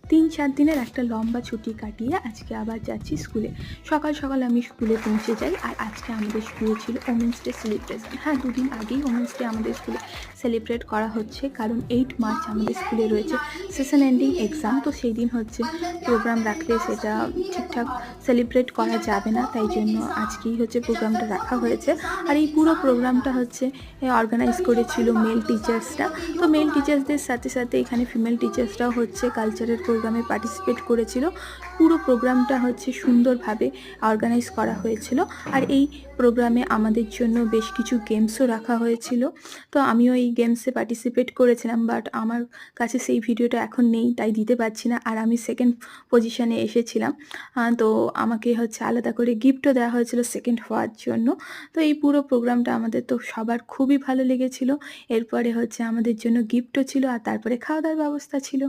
3-4 দিনের একটা লম্বা ছুটি কাটিয়ে আজকে আবার যাচ্ছি স্কুলে। সকাল সকাল আমি স্কুলে পৌঁছে যাই। আর আজকে আমাদের স্কুলে ছিল ওমেন্স ডে সেলিব্রেশন। হ্যাঁ, 2 দিন আগেই ওমেন্স ডে আমাদের স্কুলে সেলিব্রেট করা হচ্ছে, কারণ 8 মার্চ আমাদের স্কুলে রয়েছে সেশন এন্ডিং এক্সাম। তো সেই দিন হচ্ছে প্রোগ্রাম রাখলে সেটা ঠিকঠাক সেলিব্রেট করা যাবে না, তাই জন্য আজকেই হচ্ছে প্রোগ্রামটা রাখা হয়েছে। আর এই পুরো প্রোগ্রামটা হচ্ছে অর্গানাইজ করেছিল মেল টিচার্সরা। তো মেল টিচার্সদের সাথে সাথে এখানে ফিমেল টিচার্সরাও হচ্ছে কালচারাল প্রোগ্রামে পার্টিসিপেট করেছিল। পুরো প্রোগ্রামটা হচ্ছে সুন্দরভাবে অর্গানাইজ করা হয়েছিল। আর এই প্রোগ্রামে আমাদের জন্য বেশ কিছু গেমসও রাখা হয়েছিল। তো আমিও এই গেমসে পার্টিসিপেট করেছিলাম, বাট আমার কাছে সেই ভিডিওটা এখন নেই, তাই দিতে পারছি না। আর আমি সেকেন্ড পজিশনে এসেছিলাম। তো আমাকে হচ্ছে আলাদা করে গিফটও দেওয়া হয়েছিল সেকেন্ড হওয়ার জন্য। তো এই পুরো প্রোগ্রামটা আমাদের তো সবার খুবই ভালো লেগেছিল। এরপরে হচ্ছে আমাদের জন্য গিফটও ছিল, আর তারপরে খাওয়া দাওয়ার ব্যবস্থা ছিল।